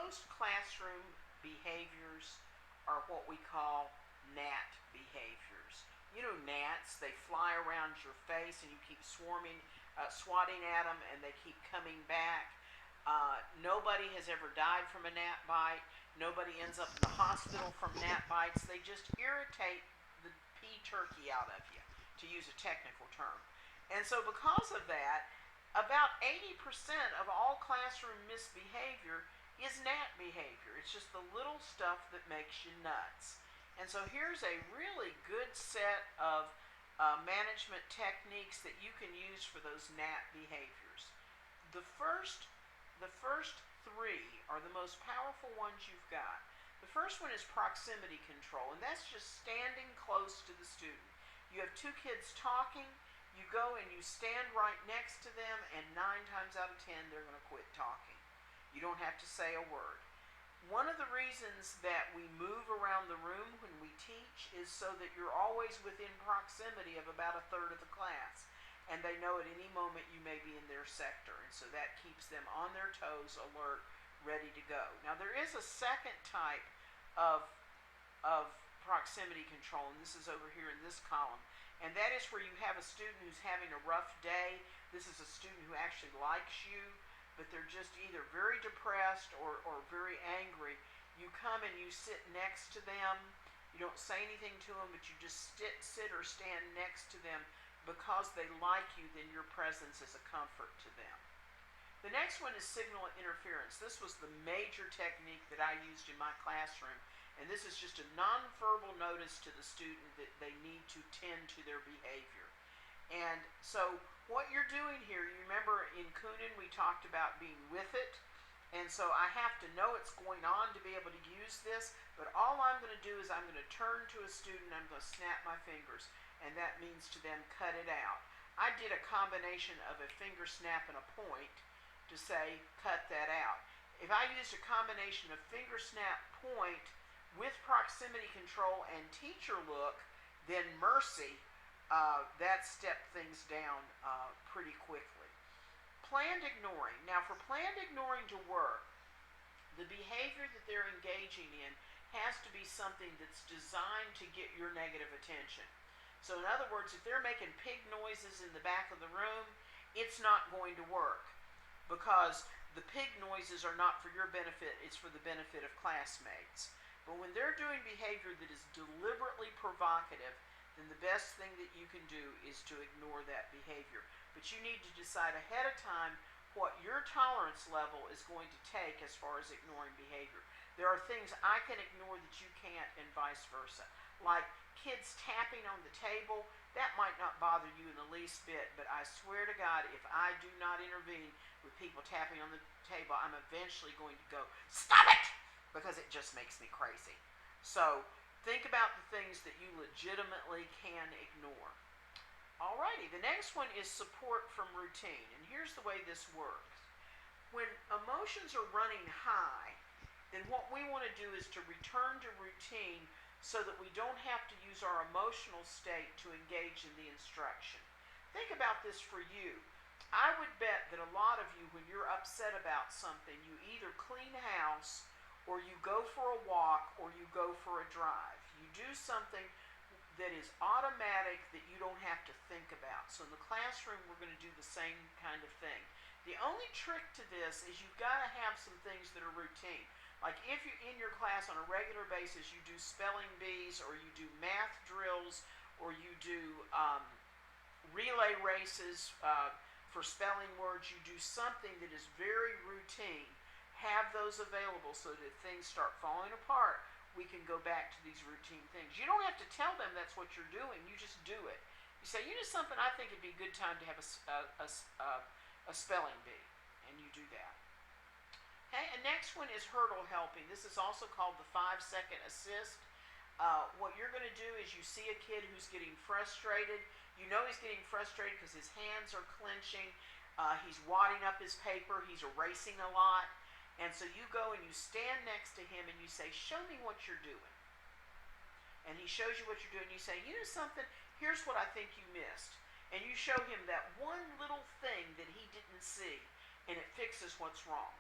most classroom behaviors are what we call gnat behaviors. You know, gnats, they fly around your face and you keep swatting at them, and they keep coming back. Nobody has ever died from a gnat bite. Nobody ends up in the hospital from gnat bites. They just irritate the pea turkey out of you, to use a technical term. And so, because of that, about 80% of all classroom misbehavior is gnat behavior. It's just the little stuff that makes you nuts. And so here's a really good set of management techniques that you can use for those gnat behaviors. The first, the first three are the most powerful ones you've got. The first one is proximity control, and that's just standing close to the student. You have two kids talking, you go and you stand right next to them, and 9 times out of 10 they're going to quit talking. You don't have to say a word. One of the reasons that we move around the room when we teach is so that you're always within proximity of about a third of the class, and they know at any moment you may be in their sector, and so that keeps them on their toes, alert, ready to go. Now, there is a second type of proximity control, and this is over here in this column, and that is where you have a student who's having a rough day. This is a student who actually likes you, but they're just either very depressed or very angry. You come and you sit next to them. You don't say anything to them, but you just sit or stand next to them. Because they like you, then your presence is a comfort to them. The next one is signal interference. This was the major technique that I used in my classroom, and this is just a nonverbal notice to the student that they need to tend to their behavior. And so what you're doing here, you remember in Kunin we talked about being with it, and so I have to know it's going on to be able to use this, but all I'm going to do is I'm going to turn to a student, I'm going to snap my fingers, and that means to them cut it out. I did a combination of a finger snap and a point to say cut that out. If I used a combination of finger snap, point with proximity control and teacher look, then mercy, that stepped things down pretty quickly. Planned ignoring. Now, for planned ignoring to work, the behavior that they're engaging in has to be something that's designed to get your negative attention. So in other words, if they're making pig noises in the back of the room, it's not going to work, because the pig noises are not for your benefit, it's for the benefit of classmates. But when they're doing behavior that is deliberately provocative, then the best thing that you can do is to ignore that behavior. But you need to decide ahead of time what your tolerance level is going to take as far as ignoring behavior. There are things I can ignore that you can't, and vice versa. Like kids tapping on the table, that might not bother you in the least bit, but I swear to God, if I do not intervene with people tapping on the table, I'm eventually going to go, stop it! Because it just makes me crazy. So think about the things that you legitimately can ignore. Alrighty, the next one is support from routine, and here's the way this works. When emotions are running high, then what we want to do is to return to routine so that we don't have to use our emotional state to engage in the instruction. Think about this for you. I would bet that a lot of you, when you're upset about something, you either clean house, or you go for a walk, or you go for a drive. You do something that is automatic that you don't have to think about. So in the classroom, we're going to do the same kind of thing. The only trick to this is you've got to have some things that are routine. Like if you're in your class on a regular basis, you do spelling bees, or you do math drills, or you do relay races for spelling words, you do something that is very routine. Have those available so that if things start falling apart, we can go back to these routine things. You don't have to tell them that's what you're doing, you just do it. You say, you know something, I think it'd be a good time to have a spelling bee, and you do that. Okay, and next one is hurdle helping. This is also called the 5-second assist. What you're going to do is you see a kid who's getting frustrated. You know he's getting frustrated because his hands are clenching. He's wadding up his paper. He's erasing a lot. And so you go and you stand next to him and you say, show me what you're doing. And he shows you what you're doing. You say, you know something, here's what I think you missed. And you show him that one little thing that he didn't see, and it fixes what's wrong.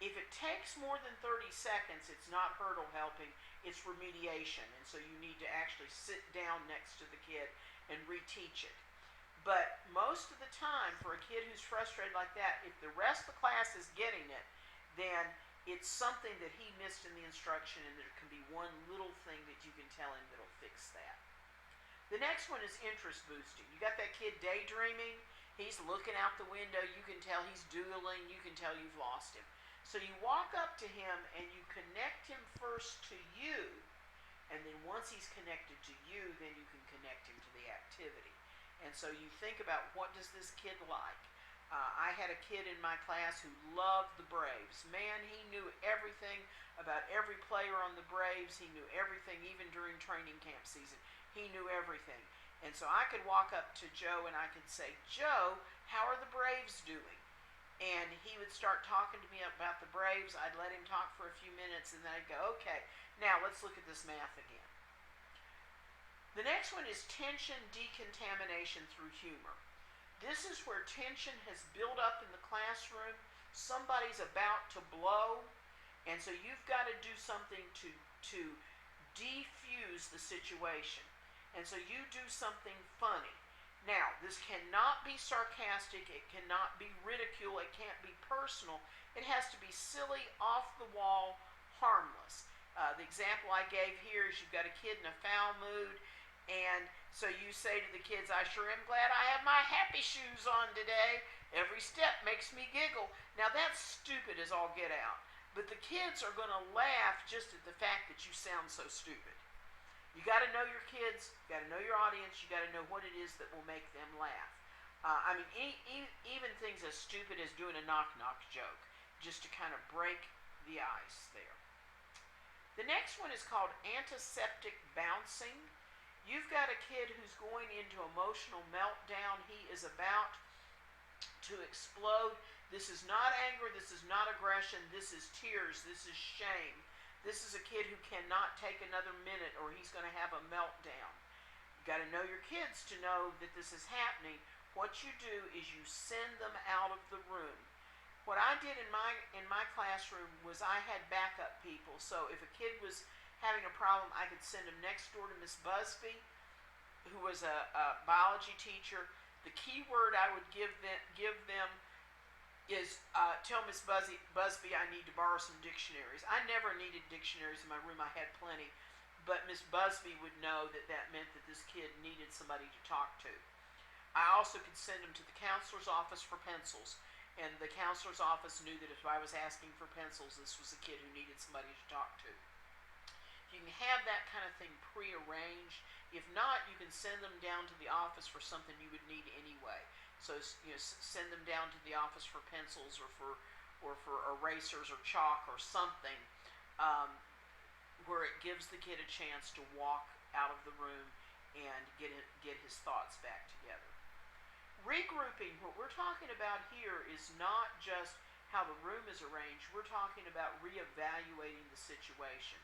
If it takes more than 30 seconds, it's not hurdle helping, it's remediation. And so you need to actually sit down next to the kid and reteach it. But most of the time, for a kid who's frustrated like that, if the rest of the class is getting it, then it's something that he missed in the instruction, and there can be one little thing that you can tell him that'll fix that. The next one is interest boosting. You got that kid daydreaming, he's looking out the window, you can tell he's doodling, you can tell you've lost him. So you walk up to him and you connect him first to you, and then once he's connected to you, then you can connect him to the activity. And so you think about, what does this kid like? I had a kid in my class who loved the Braves. Man, he knew everything about every player on the Braves. He knew everything, even during training camp season. He knew everything. And so I could walk up to Joe and I could say, Joe, how are the Braves doing? And he would start talking to me about the Braves. I'd let him talk for a few minutes, and then I'd go, okay, now let's look at this math again. The next one is tension decontamination through humor. This is where tension has built up in the classroom. Somebody's about to blow, and so you've got to do something to defuse the situation. And so you do something funny. Now, this cannot be sarcastic, it cannot be ridicule, it can't be personal. It has to be silly, off the wall, harmless. The example I gave here is you've got a kid in a foul mood, and so you say to the kids, I sure am glad I have my happy shoes on today. Every step makes me giggle. Now that's stupid as all get out. But the kids are going to laugh just at the fact that you sound so stupid. You got to know your kids, you got to know your audience, you got to know what it is that will make them laugh. I mean, even things as stupid as doing a knock-knock joke, just to kind of break the ice there. The next one is called antiseptic bouncing. You've got a kid who's going into emotional meltdown. He is about to explode. This is not anger, this is not aggression, this is tears, this is shame. This is a kid who cannot take another minute or he's going to have a meltdown. You've got to know your kids to know that this is happening. What you do is you send them out of the room. What I did in my classroom was I had backup people. So if a kid was having a problem, I could send him next door to Miss Busby, who was a biology teacher. The key word I would give them is tell Miss Busby I need to borrow some dictionaries. I never needed dictionaries in my room. I had plenty. But Miss Busby would know that that meant that this kid needed somebody to talk to. I also could send him to the counselor's office for pencils. And the counselor's office knew that if I was asking for pencils, this was a kid who needed somebody to talk to. You can have that kind of thing prearranged. If not, you can send them down to the office for something you would need anyway. So send them down to the office for pencils or for erasers or chalk or something, where it gives the kid a chance to walk out of the room and get his thoughts back together. Regrouping, what we're talking about here is not just how the room is arranged. We're talking about reevaluating the situation.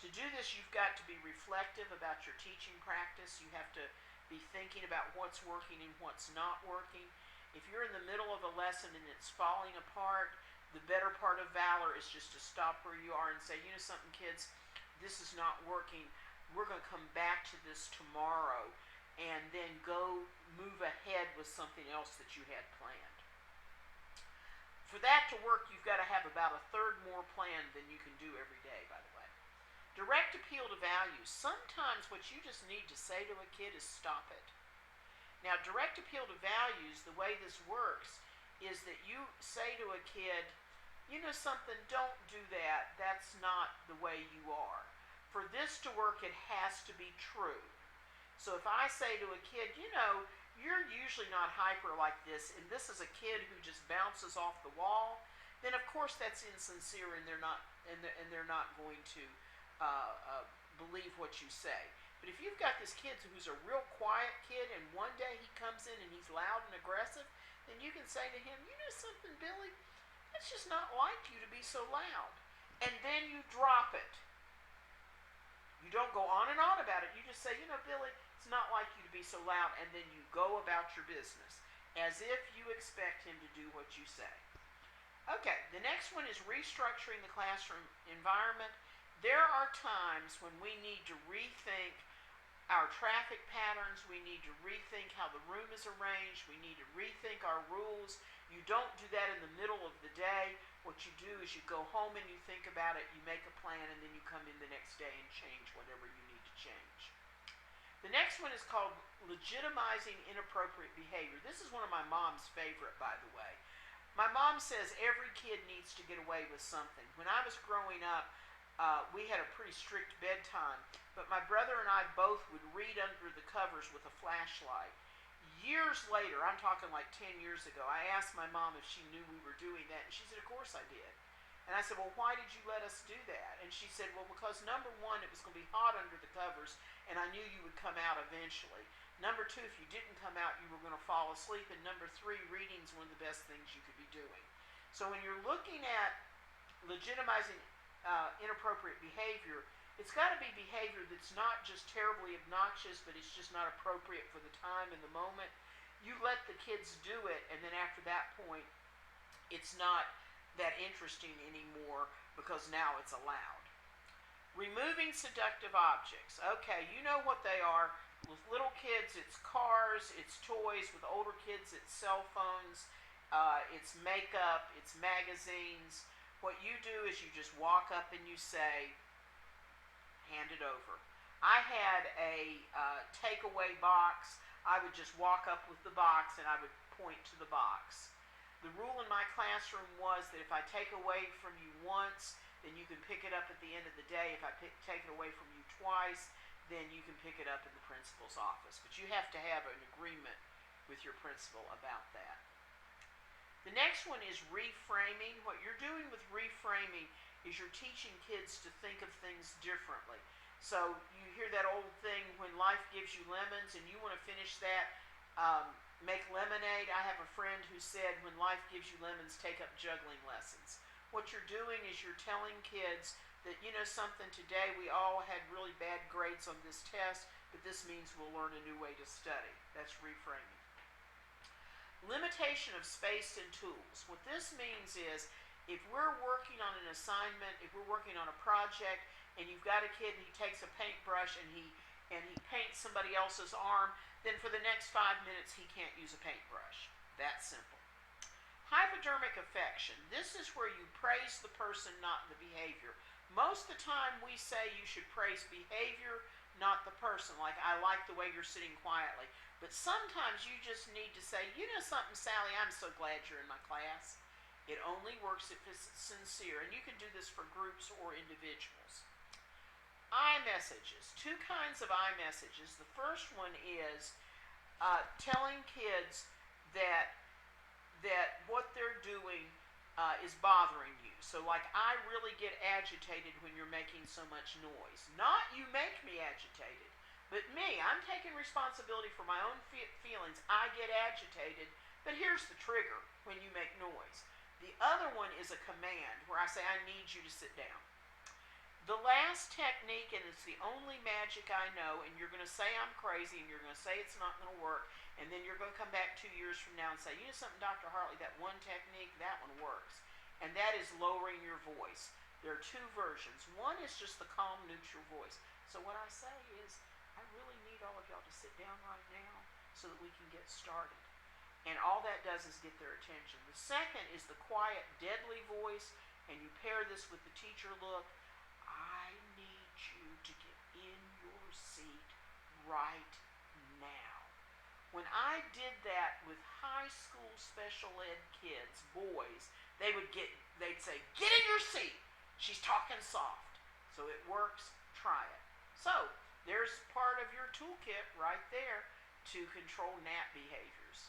To do this, you've got to be reflective about your teaching practice. You have to be thinking about what's working and what's not working. If you're in the middle of a lesson and it's falling apart, the better part of valor is just to stop where you are and say, you know something, kids, this is not working. We're going to come back to this tomorrow, and then go move ahead with something else that you had planned. For that to work, you've got to have about a third more planned than you can do every day, by the way. Direct appeal to values. Sometimes what you just need to say to a kid is stop it. Now, direct appeal to values, the way this works is that you say to a kid, you know something, don't do that. That's not the way you are. For this to work, it has to be true. So if I say to a kid, you know, you're usually not hyper like this, and this is a kid who just bounces off the wall, then of course that's insincere, and they're not going to believe what you say. But if you've got this kid who's a real quiet kid, and one day he comes in and he's loud and aggressive, then you can say to him, you know something, Billy, it's just not like you to be so loud. And then you drop it. You don't go on and on about it. You just say, you know, Billy, it's not like you to be so loud, and then you go about your business as if you expect him to do what you say. Okay, the next one is restructuring the classroom environment. There are times when we need to rethink our traffic patterns. We need to rethink how the room is arranged. We need to rethink our rules. You don't do that in the middle of the day. What you do is you go home and you think about it, you make a plan, and then you come in the next day and change whatever you need to change. The next one is called legitimizing inappropriate behavior. This is one of my mom's favorite, by the way. My mom says every kid needs to get away with something. When I was growing up, we had a pretty strict bedtime, but my brother and I both would read under the covers with a flashlight. Years later, I'm talking like 10 years ago, I asked my mom if she knew we were doing that, and she said, of course I did. And I said, well, why did you let us do that? And she said, well, because number one, it was going to be hot under the covers, and I knew you would come out eventually. Number two, if you didn't come out, you were going to fall asleep. And number three, reading's one of the best things you could be doing. So when you're looking at legitimizing inappropriate behavior, it's got to be behavior that's not just terribly obnoxious, but it's just not appropriate for the time and the moment. You let the kids do it, and then after that point, it's not that interesting anymore because now it's allowed. Removing seductive objects. Okay, you know what they are. With little kids, it's cars, it's toys. With older kids, it's cell phones, it's makeup, it's magazines. What you do is you just walk up and you say, hand it over. I had a takeaway box. I would just walk up with the box and I would point to the box. The rule in my classroom was that if I take away from you once, then you can pick it up at the end of the day. If I take it away from you twice, then you can pick it up in the principal's office. But you have to have an agreement with your principal about that. The next one is reframing. What you're doing with reframing is you're teaching kids to think of things differently. So you hear that old thing, when life gives you lemons and you want to finish that, make lemonade. I have a friend who said, when life gives you lemons, take up juggling lessons. What you're doing is you're telling kids that, you know something, today we all had really bad grades on this test, but this means we'll learn a new way to study. That's reframing. Limitation of space and tools. What this means is, if we're working on an assignment, if we're working on a project, and you've got a kid and he takes a paintbrush and he paints somebody else's arm, then for the next 5 minutes he can't use a paintbrush. That simple. Hypodermic affection. This is where you praise the person, not the behavior. Most of the time we say you should praise behavior, not the person. Like, I like the way you're sitting quietly. But sometimes you just need to say, you know something, Sally, I'm so glad you're in my class. It only works if it's sincere. And you can do this for groups or individuals. iMessages. Two kinds of iMessages. The first one is telling kids that what they're doing is bothering you. So like, I really get agitated when you're making so much noise. Not you make me agitated, but me. I'm taking responsibility for my own feelings. I get agitated, but here's the trigger when you make noise. The other one is a command where I say, I need you to sit down. The last technique, and it's the only magic I know, and you're going to say I'm crazy, and you're going to say it's not going to work, and then you're going to come back 2 years from now and say, you know something, Dr. Hartley, that one technique, that one works. And that is lowering your voice. There are two versions. One is just the calm, neutral voice. So what I say is, I really need all of y'all to sit down right now so that we can get started. And all that does is get their attention. The second is the quiet, deadly voice, and you pair this with the teacher look. I need you to get in your seat right now. When I did that with high school special ed kids, boys, they'd say, get in your seat. She's talking soft. So it works, try it. So there's part of your toolkit right there to control NAT behaviors.